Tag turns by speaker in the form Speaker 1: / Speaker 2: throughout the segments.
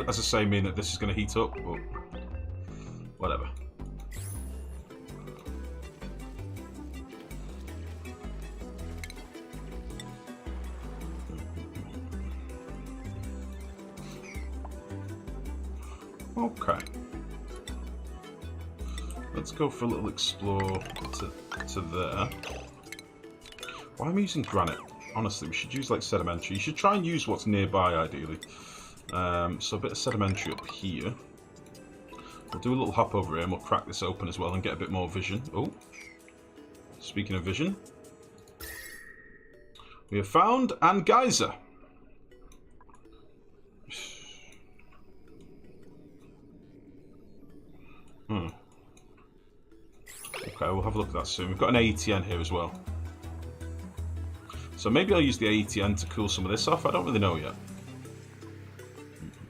Speaker 1: as I say, mean that this is going to heat up, but whatever. Okay. Let's go for a little explore to there. Why am I using granite? Honestly, we should use like sedimentary. You should try and use what's nearby, ideally. So a bit of sedimentary up here. We'll do a little hop over here and we'll crack this open as well and get a bit more vision. Oh, speaking of vision, we have found an geyser. Okay, we'll have a look at that soon. We've got an AETN here as well. So maybe I'll use the AETN to cool some of this off. I don't really know yet.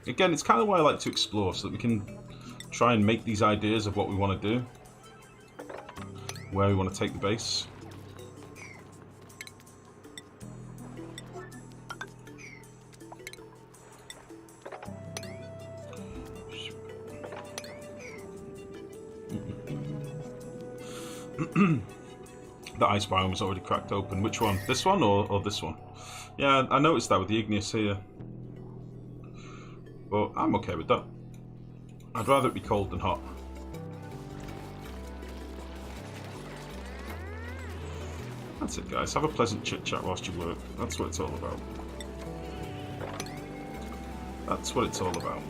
Speaker 1: Again, it's kind of why I like to explore, so that we can try and make these ideas of what we want to do. Where we want to take the base. The ice biome was already cracked open. Which one? This one or this one? Yeah, I noticed that with the igneous here. But I'm okay with that. I'd rather it be cold than hot. That's it, guys. Have a pleasant chit-chat whilst you work. That's what it's all about. That's what it's all about.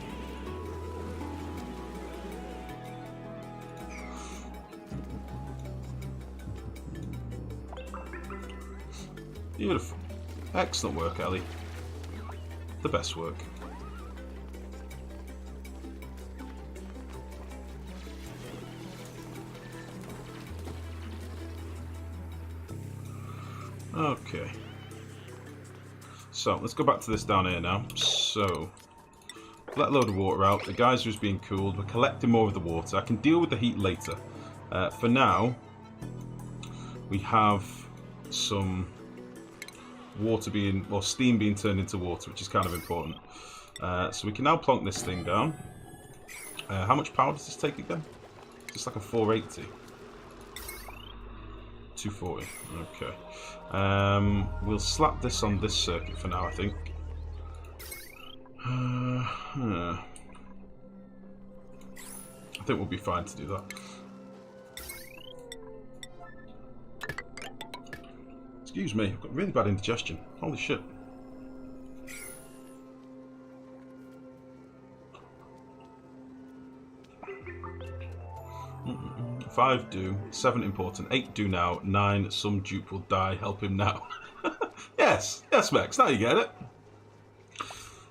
Speaker 1: Beautiful. Excellent work, Ellie. The best work. Okay. So, let's go back to this down here now. So, let a load of water out. The geyser is being cooled. We're collecting more of the water. I can deal with the heat later. For now, we have some water being, or steam being turned into water, which is kind of important. So we can now plonk this thing down. How much power does this take again? Just like a 480. 240. Okay. We'll slap this on this circuit for now, I think. I think we'll be fine to do that. Excuse me, I've got really bad indigestion. Holy shit. Five do, 7 important, 8 do now, 9 some dupe will die, help him now. Yes, Max, now you get it.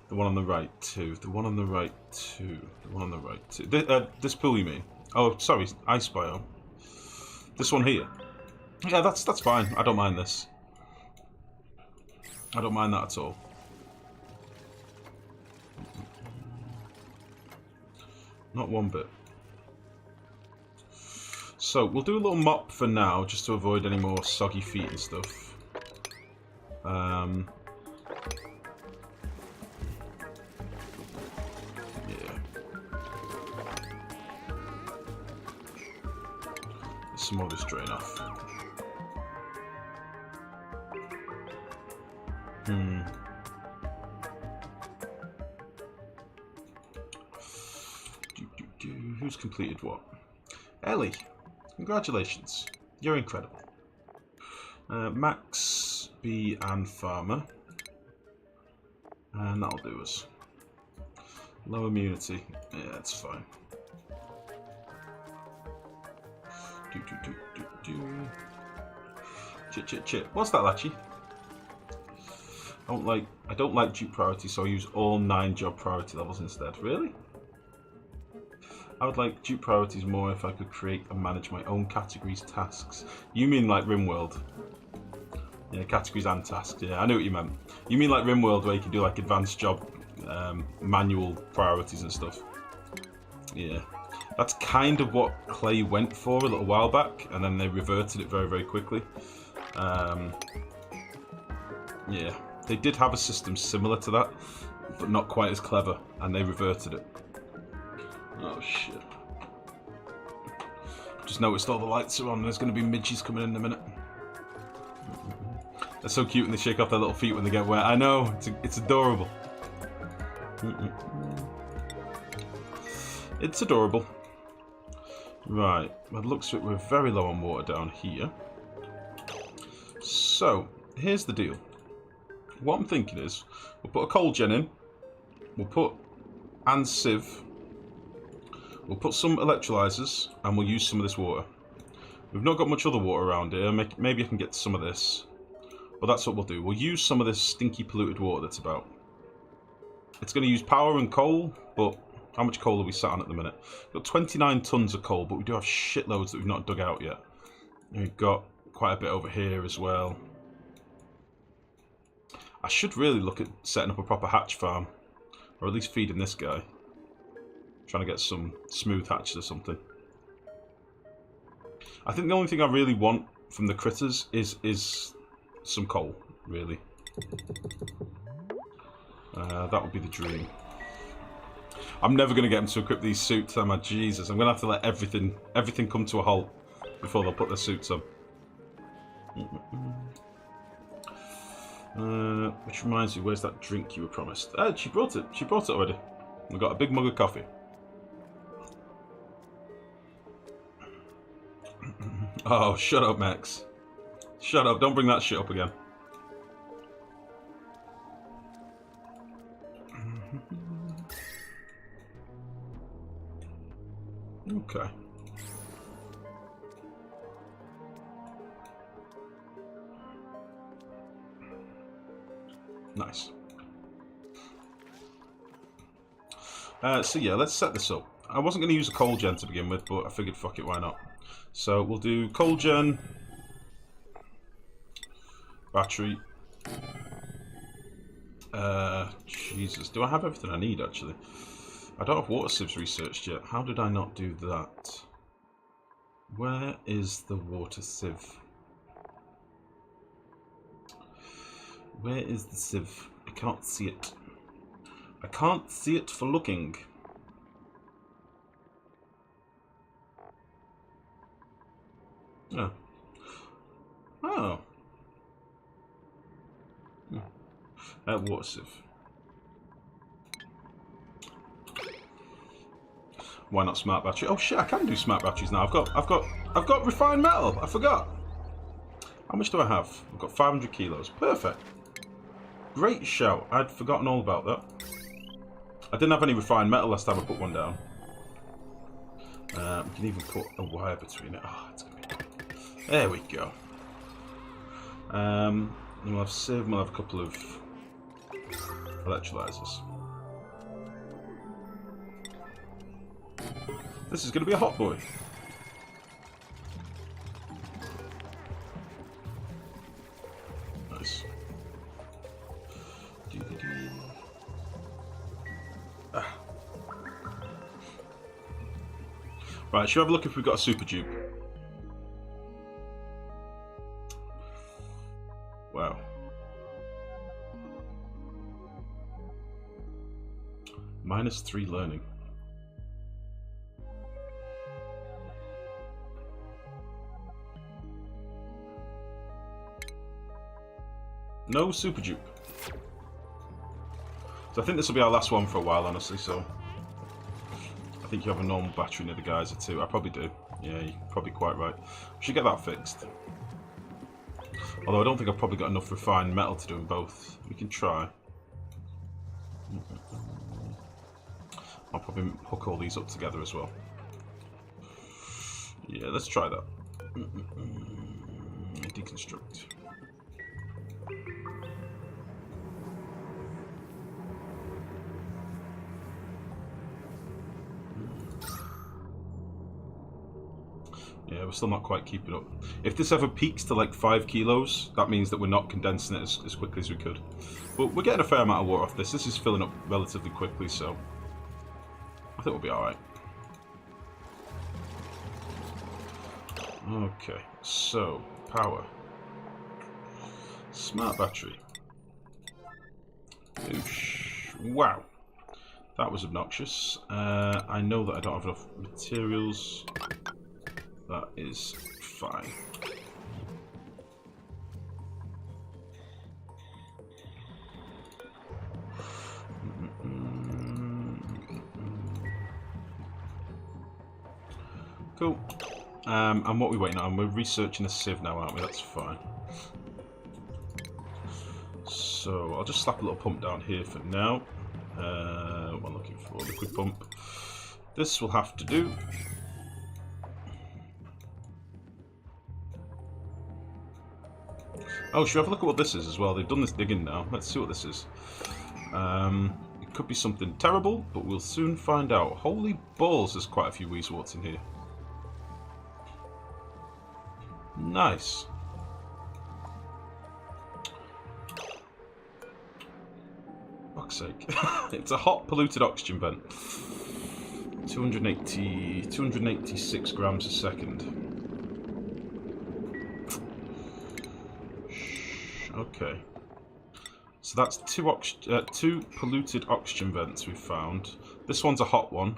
Speaker 1: The one on the right too, the one on the right too, the one on the right too. This pool you mean? Oh, sorry, ice biome. This one here. Yeah, that's fine, I don't mind this. I don't mind that at all. Not one bit. So, we'll do a little mop for now, just to avoid any more soggy feet and stuff. Yeah. Some more of this drain off. Who's completed what? Ellie, congratulations. You're incredible. Max, B, and Farmer. And that'll do us. Low immunity. Yeah, that's fine. Chit. What's that, Latchy? I don't like dupe priority, so I use all 9 job priority levels instead. Really? I would like dupe priorities more if I could create and manage my own categories, tasks. You mean like RimWorld? Yeah, categories and tasks. Yeah, I knew what you meant. You mean like RimWorld, where you can do like advanced job, manual priorities and stuff. Yeah, that's kind of what Clay went for a little while back, and then they reverted it very, very quickly. Yeah, they did have a system similar to that, but not quite as clever, and they reverted it. Oh shit. Just noticed all the lights are on, there's going to be midges coming in a minute. They're so cute when they shake off their little feet when they get wet. I know, it's adorable. It's adorable. Right, by the looks of it, we're very low on water down here. So, here's the deal. What I'm thinking is, we'll put a coal gen in, we'll put and sieve, we'll put some electrolyzers, and we'll use some of this water. We've not got much other water around here, maybe I can get some of this. But that's what we'll do. We'll use some of this stinky polluted water that's about. It's going to use power and coal, but how much coal are we sat on at the minute? We've got 29 tons of coal, but we do have shitloads that we've not dug out yet. And we've got quite a bit over here as well. I should really look at setting up a proper hatch farm. Or at least feeding this guy. Trying to get some smooth hatches or something. I think the only thing I really want from the critters is some coal, really. That would be the dream. I'm never going to get them to equip these suits, am I? Jesus, I'm going to have to let everything come to a halt before they'll put their suits on. Which reminds me, where's that drink you were promised? She brought it. She brought it already. We've got a big mug of coffee. Oh, shut up, Max. Shut up, don't bring that shit up again. Okay. Nice. So yeah, let's set this up. I wasn't going to use a coal gen to begin with, but I figured fuck it, why not? So we'll do coal gen, battery. Jesus, do I have everything I need actually? I don't have water sieves researched yet. How did I not do that? Where is the water sieve? Where is the sieve? I can't see it. I can't see it for looking. Oh. Oh. Water sieve. Why not smart battery? Oh shit! I can do smart batteries now. I've got refined metal. I forgot. How much do I have? I've got 500 kilos. Perfect. Great shout. I'd forgotten all about that. I didn't have any refined metal last time I put one down. We can even put a wire between it. Oh, it's gonna be good. There we go. And we'll have sieve. We'll have a couple of electrolyzers. This is going to be a hot boy. Nice. Ah. Right, should we have a look if we've got a super dupe? Wow. -3 learning. No super dupe. So I think this will be our last one for a while, honestly, so... I think you have a normal battery near the geyser too. I probably do. Yeah, you're probably quite right. We should get that fixed. Although I don't think I've probably got enough refined metal to do them both. We can try. I'll probably hook all these up together as well. Yeah, let's try that. Deconstruct. Yeah, we're still not quite keeping up. If this ever peaks to like 5 kilos, that means that we're not condensing it as quickly as we could. But we're getting a fair amount of water off this. This is filling up relatively quickly, so I think we'll be alright. Okay, so power. Smart battery. Oosh. Wow. That was obnoxious. I know that I don't have enough materials. That is fine. Cool. And what are we waiting on? We're researching a sieve now, aren't we? That's fine. So I'll just slap a little pump down here for now. What I'm looking for, liquid pump. This will have to do. Oh, should we have a look at what this is as well? They've done this digging now. Let's see what this is. It could be something terrible, but we'll soon find out. Holy balls, there's quite a few weezeworts in here. Nice. Fuck's sake. It's a hot, polluted oxygen vent. 286 grams a second. Okay. So that's two polluted oxygen vents we've found. This one's a hot one.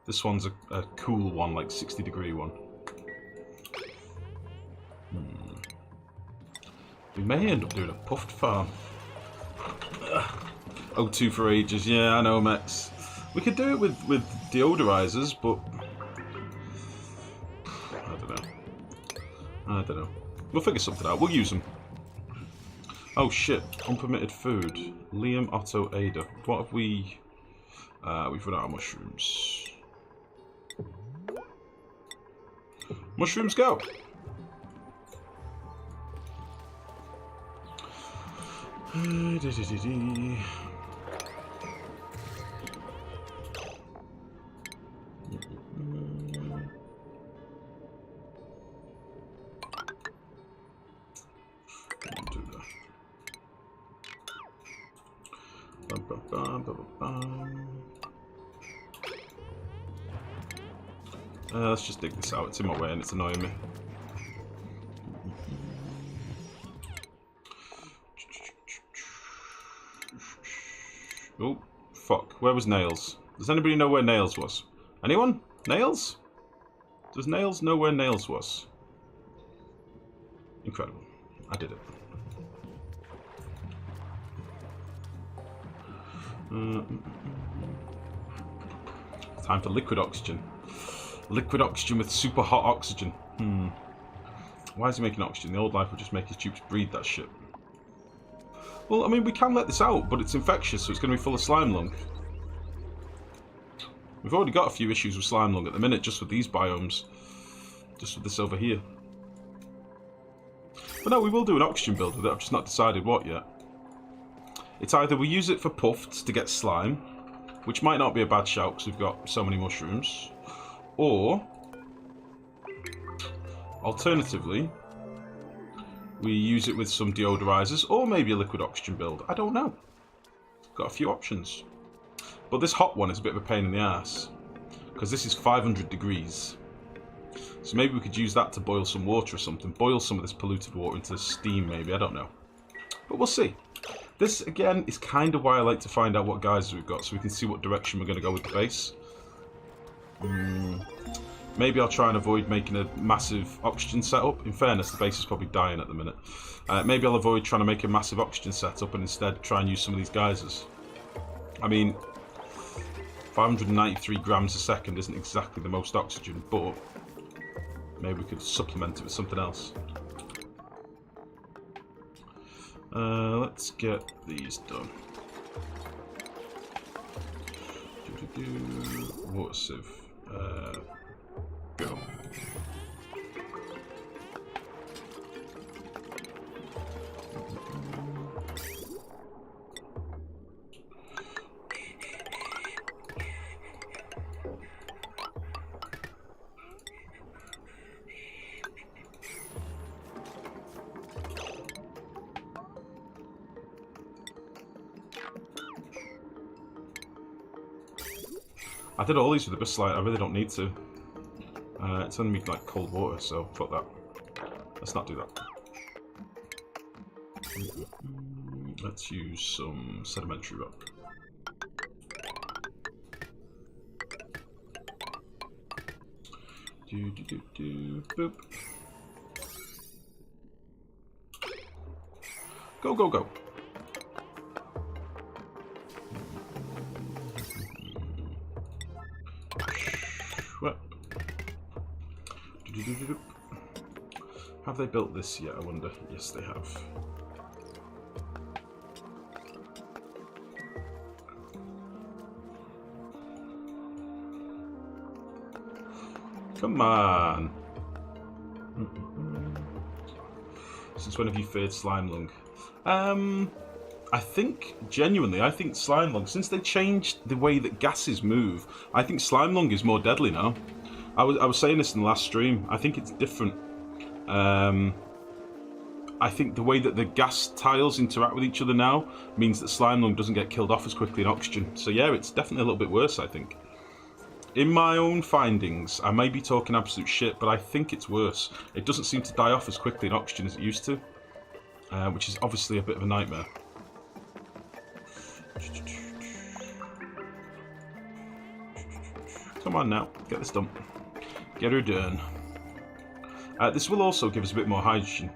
Speaker 1: This one's a cool one, like 60-degree one. We may end up doing a puffed farm. O2 for ages. Yeah, I know, Max. We could do it with deodorizers, but I don't know. We'll figure something out. We'll use them. Oh shit! Unpermitted food. Liam, Otto, Ada. What have we? We've run out of mushrooms. Mushrooms go. Let's just dig this out. It's in my way and it's annoying me. Oh, fuck. Where was Nails? Does anybody know where Nails was? Anyone? Nails? Does Nails know where Nails was? Incredible. I did it. Time for liquid oxygen. Liquid oxygen with super hot oxygen. Why is he making oxygen? The old life would just make his tubes breathe that shit. Well, I mean, we can let this out, but it's infectious, so it's going to be full of slime lung. We've already got a few issues with slime lung at the minute, just with these biomes. Just with this over here. But no, we will do an oxygen build with it. I've just not decided what yet. It's either we use it for puffs to get slime, which might not be a bad shout because we've got so many mushrooms, or alternatively, we use it with some deodorizers, or maybe a liquid oxygen build. I don't know. Got a few options. But this hot one is a bit of a pain in the ass, because this is 500 degrees. So maybe we could use that to boil some water or something. Boil some of this polluted water into steam, maybe. I don't know. But we'll see. This, again, is kind of why I like to find out what guises we've got, so we can see what direction we're going to go with the base. Maybe I'll try and avoid making a massive oxygen setup. In fairness, the base is probably dying at the minute. Maybe I'll avoid trying to make a massive oxygen setup and instead try and use some of these geysers. I mean, 593 grams a second isn't exactly the most oxygen, but maybe we could supplement it with something else. Let's get these done. Water sieve. Go. I did all these with the Bislight, I really don't need to. It's only like cold water, so fuck that. Let's not do that. Let's use some sedimentary rock. Boop. Go, go, go. What? Have they built this yet, I wonder? Yes, they have. Come on. Since when have you feared slime lung? I think, genuinely, I think slime lung, since they changed the way that gases move, I think slime lung is more deadly now. I was saying this in the last stream. I think it's different. I think the way that the gas tiles interact with each other now means that slime lung doesn't get killed off as quickly in oxygen. So yeah, it's definitely a little bit worse, I think. In my own findings, I may be talking absolute shit, but I think it's worse. It doesn't seem to die off as quickly in oxygen as it used to, which is obviously a bit of a nightmare. Come on now, get this done. Get her done. This will also give us a bit more hydrogen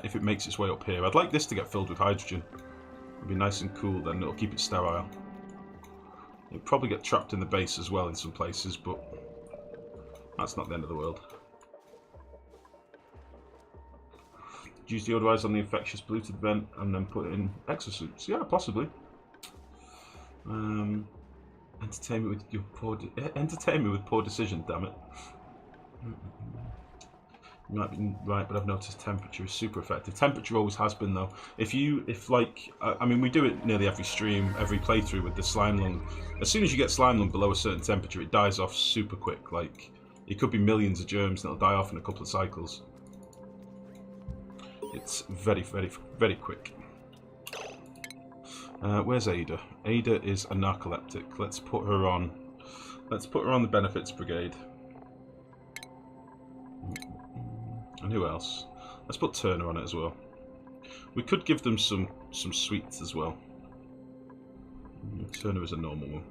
Speaker 1: if it makes its way up here. I'd like this to get filled with hydrogen. It'll be nice and cool, then it'll keep it sterile. It'll probably get trapped in the base as well in some places, but that's not the end of the world. Use deodorize on the infectious polluted vent and then put it in exosuits. Yeah, possibly. Entertain me with your entertain me with poor decision, damn it. You might be right, but I've noticed temperature is super effective. Temperature always has been, though. I mean, we do it nearly every stream, every playthrough with the slime lung. As soon as you get slime lung below a certain temperature, it dies off super quick. Like, it could be millions of germs and it'll die off in a couple of cycles. It's very, very, very quick. Where's Ada? Ada is a narcoleptic. Let's put her on. Let's put her on the benefits brigade. And who else? Let's put Turner on it as well. We could give them some sweets as well. Turner is a normal one.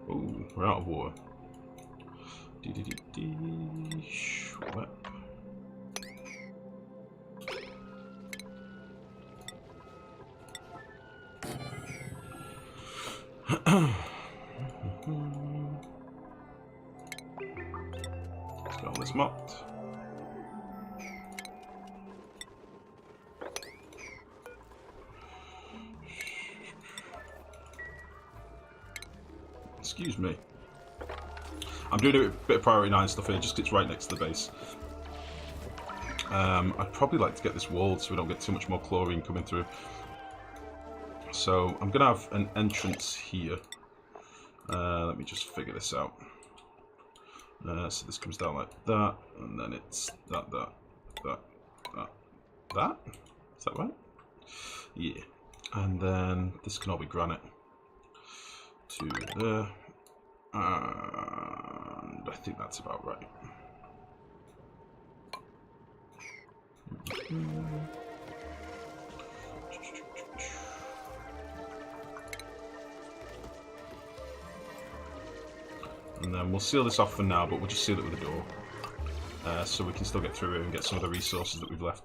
Speaker 1: Oh, we're out of water. Schwep. Let's get all this mopped. Excuse me. I'm doing a bit of priority 9 stuff here, just 'cause it's right next to the base. I'd probably like to get this walled so we don't get too much more chlorine coming through. So I'm going to have an entrance here. Let me just figure this out. So this comes down like that, and then it's that. Is that right? Yeah. And then this can all be granite. To there. And I think that's about right. And then we'll seal this off for now, but we'll just seal it with a door. So we can still get through it and get some of the resources that we've left.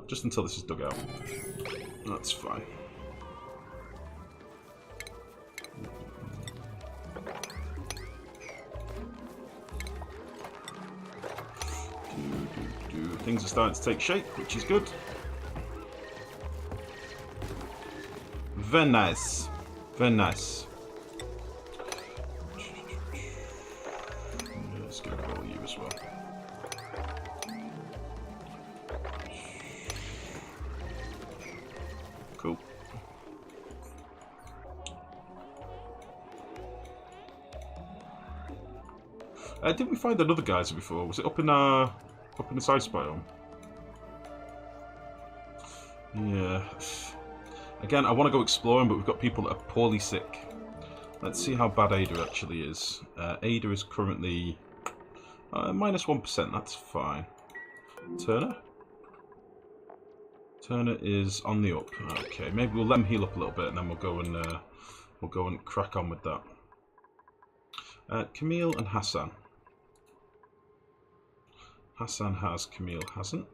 Speaker 1: Just until this is dug out. That's fine. Things are starting to take shape, which is good. Very nice. Very nice. Let's get rid of all you as well. Cool. Didn't we find another geyser before? Was it up in this ice biome? Yeah. Again, I want to go exploring, but we've got people that are poorly sick. Let's see how bad Ada actually is. Ada is currently minus 1%. That's fine. Turner? Turner is on the up. Okay, maybe we'll let him heal up a little bit, and then we'll go and crack on with that. Camille and Hassan. Hassan has, Camille hasn't.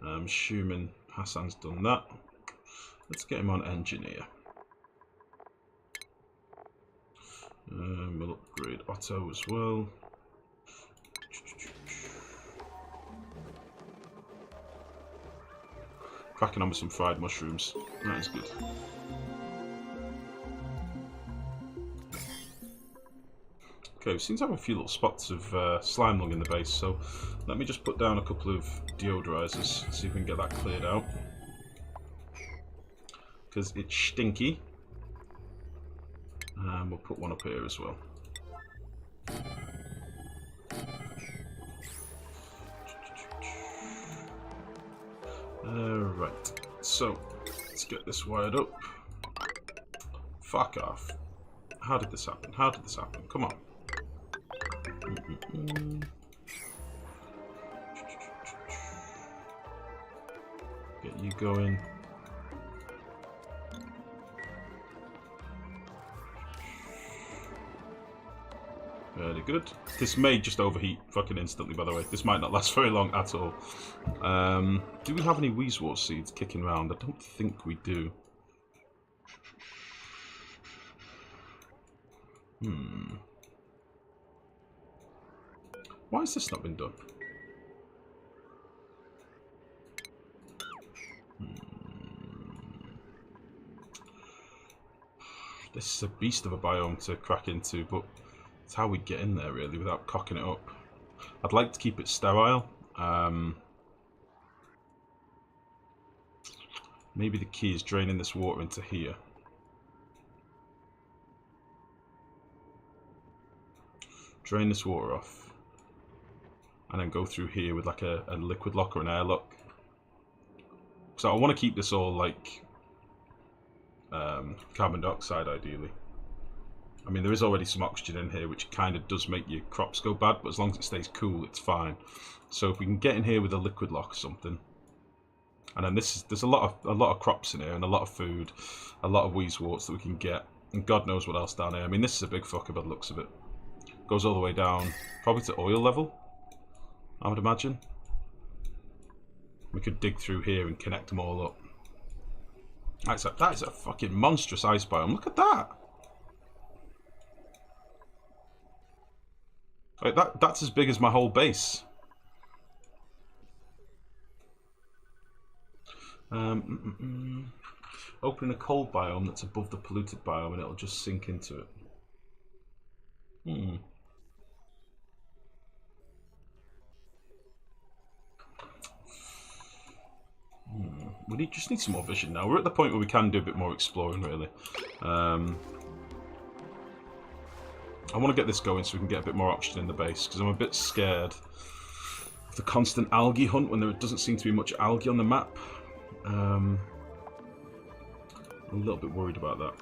Speaker 1: I'm assuming Hassan's done that. Let's get him on engineer. We'll upgrade Otto as well. Cracking on with some fried mushrooms. That is good. Okay, we seem to have a few little spots of slime lung in the base, so let me just put down a couple of deodorizers, see if we can get that cleared out. Because it's stinky. And we'll put one up here as well. Right, so let's get this wired up. Fuck off. How did this happen? How did this happen? Come on. Get you going. Very good. This may just overheat fucking instantly, by the way. This might not last very long at all. Do we have any Weezewort seeds kicking around? I don't think we do. Why has this not been done? This is a beast of a biome to crack into, but it's how we get in there, really, without cocking it up. I'd like to keep it sterile. Maybe the key is draining this water into here. Drain this water off. And then go through here with like a liquid lock or an air lock. So I want to keep this all like carbon dioxide, ideally. I mean, there is already some oxygen in here, which kind of does make your crops go bad, but as long as it stays cool, it's fine. So if we can get in here with a liquid lock or something, and then there's a lot of crops in here and a lot of food, a lot of Weezeworts that we can get, and God knows what else down here. I mean, this is a big fucker by the looks of it. Goes all the way down, probably to oil level, I would imagine. We could dig through here and connect them all up. That is a fucking monstrous ice biome. Look at that. Like that's as big as my whole base. Open a cold biome that's above the polluted biome and it'll just sink into it. We just need some more vision now. We're at the point where we can do a bit more exploring, really. I want to get this going so we can get a bit more oxygen in the base, because I'm a bit scared of the constant algae hunt when there doesn't seem to be much algae on the map. I'm a little bit worried about that.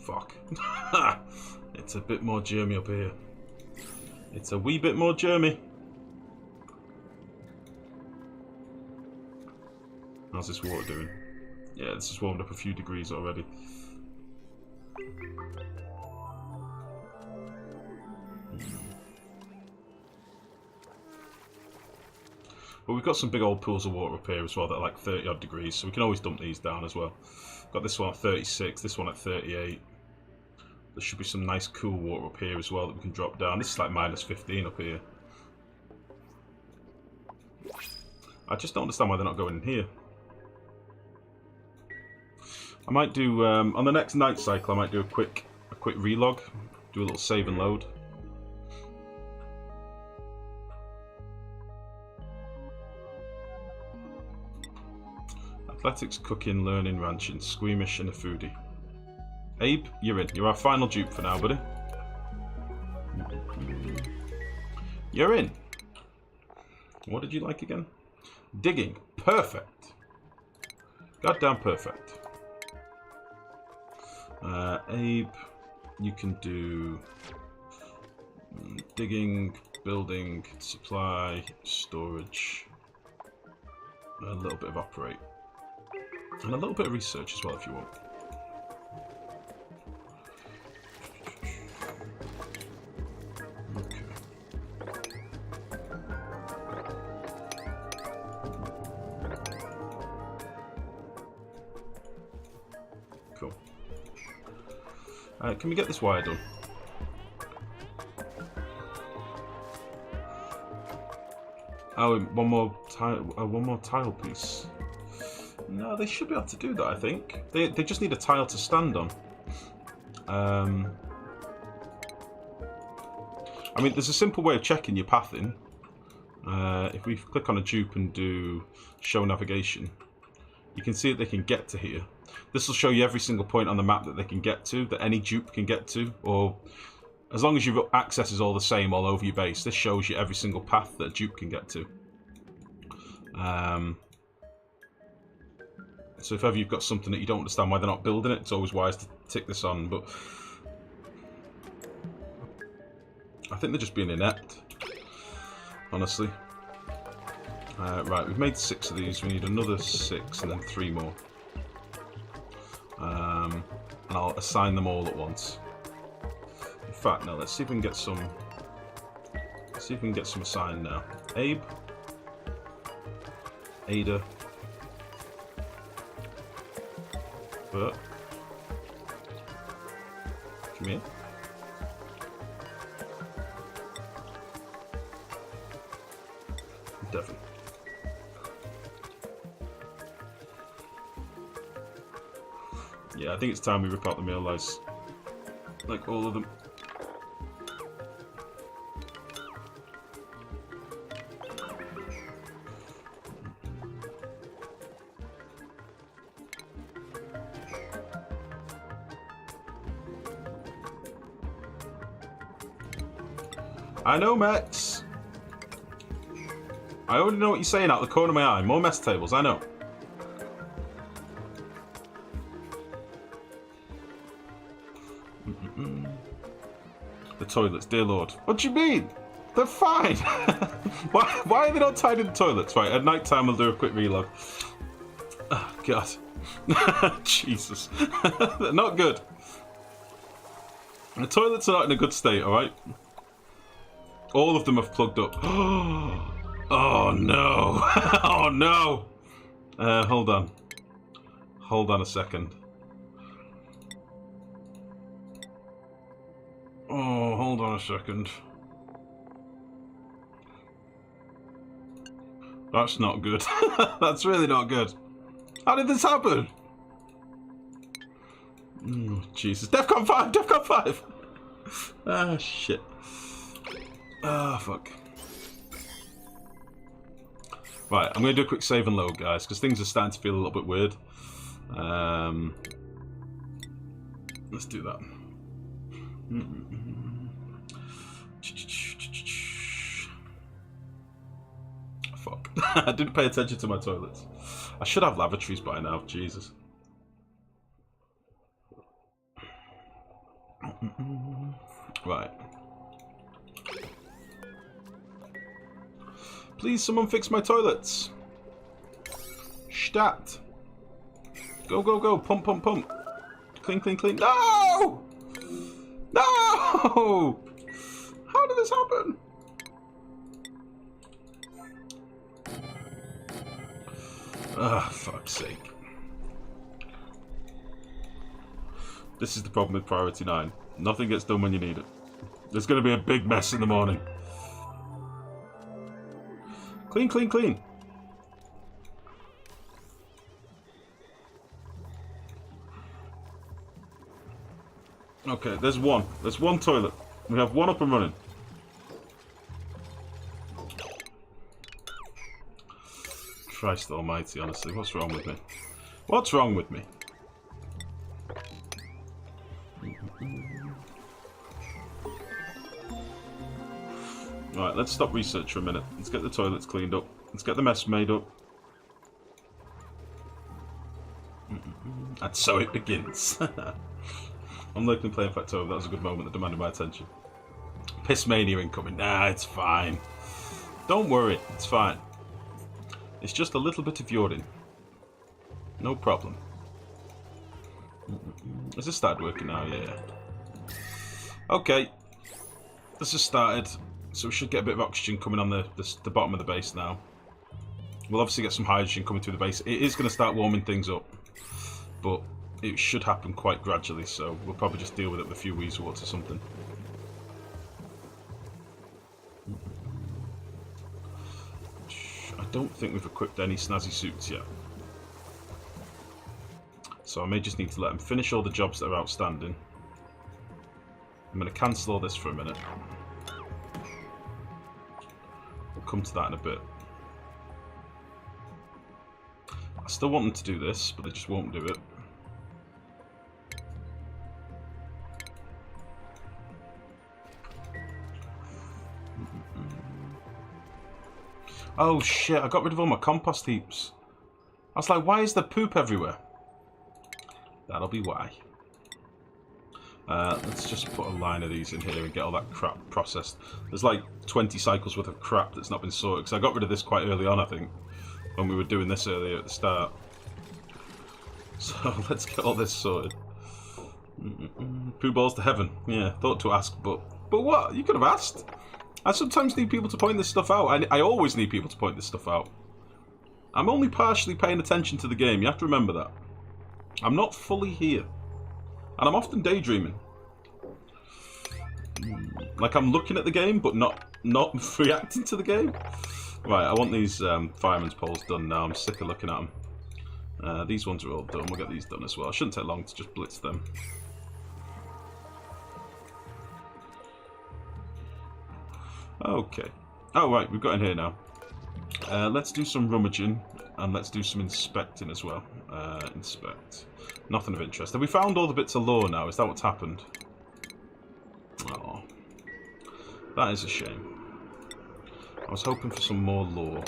Speaker 1: Fuck. It's a bit more germy up here. It's a wee bit more germy. How's this water doing? Yeah, this has warmed up a few degrees already. But we've got some big old pools of water up here as well that are like 30 odd degrees, so we can always dump these down as well. Got this one at 36, this one at 38. There should be some nice cool water up here as well that we can drop down. This is like minus 15 up here. I just don't understand why they're not going in here. I might do, on the next night cycle, I might do a quick relog. Do a little save and load. Athletics, cooking, learning, ranching, squeamish, and a foodie. Abe, you're in. You're our final dupe for now, buddy. You're in. What did you like again? Digging. Perfect. Goddamn perfect. Abe. You can do digging, building, supply, storage, a little bit of operate, and a little bit of research as well if you want. Okay. Cool. Can we get this wire done? Oh, one more tile piece. No, they should be able to do that, I think. They just need a tile to stand on. I mean, there's a simple way of checking your pathing. If we click on a dupe and do show navigation, you can see that they can get to here. This will show you every single point on the map that they can get to, that any dupe can get to, or as long as your access is all the same all over your base, this shows you every single path that a dupe can get to. So if ever you've got something that you don't understand why they're not building it, it's always wise to tick this on, but I think they're just being inept, honestly. Right, we've made 6 of these, we need another 6 and then 3 more. And I'll assign them all at once. In fact, now let's see if we can get some. Let's see if we can get some assigned now. Abe, Ada, Bert, come here. Devon. Yeah, I think it's time we rip out the meal lice. Like all of them. I know, Max. I already know what you're saying out the corner of my eye. More mess tables, I know. The toilets, dear Lord. What do you mean? They're fine. Why are they not tied in the toilets? Right, at night time we'll do a quick relog. Oh, God. Jesus. They're not good. The toilets are not in a good state, alright? All of them have plugged up. Oh, no. Oh, no. Hold on. Hold on a second. Oh, hold on a second. That's not good. That's really not good. How did this happen? Jesus. Defcon 5! Defcon 5! Ah, shit. Ah, fuck. Right, I'm going to do a quick save and load, guys, because things are starting to feel a little bit weird. Let's do that. Fuck. I didn't pay attention to my toilets. I should have lavatories by now, Jesus. Right. Please, someone fix my toilets. Stat. Go, go, go. Pump, pump, pump. Clean, clean, clean. No! No! How did this happen? Ah, fuck's sake. This is the problem with Priority 9. Nothing gets done when you need it. There's going to be a big mess in the morning. Clean, clean, clean. Okay, there's one. There's one toilet. We have one up and running. Christ almighty, honestly. What's wrong with me? What's wrong with me? Right, let's stop research for a minute. Let's get the toilets cleaned up. Let's get the mess made up. And so it begins. I'm locally playing Factorio. That was a good moment that demanded my attention. Piss Mania incoming. Nah, it's fine. Don't worry, it's fine. It's just a little bit of urine. No problem. Has this started working now? Yeah. Okay. This has started. So we should get a bit of oxygen coming on the bottom of the base now. We'll obviously get some hydrogen coming through the base. It is going to start warming things up. But it should happen quite gradually, so we'll probably just deal with it with a few weasel warts or something. I don't think we've equipped any snazzy suits yet. So I may just need to let them finish all the jobs that are outstanding. I'm going to cancel all this for a minute. We'll come to that in a bit. I still want them to do this, but they just won't do it. Oh shit, I got rid of all my compost heaps. I was like, why is there poop everywhere? That'll be why. Let's just put a line of these in here and get all that crap processed. There's like 20 cycles worth of crap that's not been sorted, because I got rid of this quite early on, I think, when we were doing this earlier at the start. So let's get all this sorted. Poo balls to heaven. Yeah, thought to ask, but what? You could have asked. I sometimes need people to point this stuff out. I always need people to point this stuff out. I'm only partially paying attention to the game. You have to remember that. I'm not fully here. And I'm often daydreaming. Like I'm looking at the game, but not reacting to the game. Right, I want these fireman's poles done now. I'm sick of looking at them. These ones are all done. We'll get these done as well. It shouldn't take long to just blitz them. Okay. Oh, right, we've got in here now. Let's do some rummaging, and let's do some inspecting as well. Inspect. Nothing of interest. Have we found all the bits of lore now? Is that what's happened? Oh. That is a shame. I was hoping for some more lore.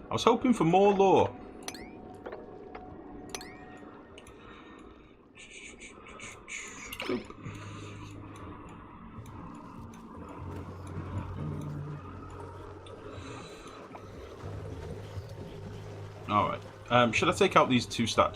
Speaker 1: I was hoping for more lore. Alright. Should I take out these two statues?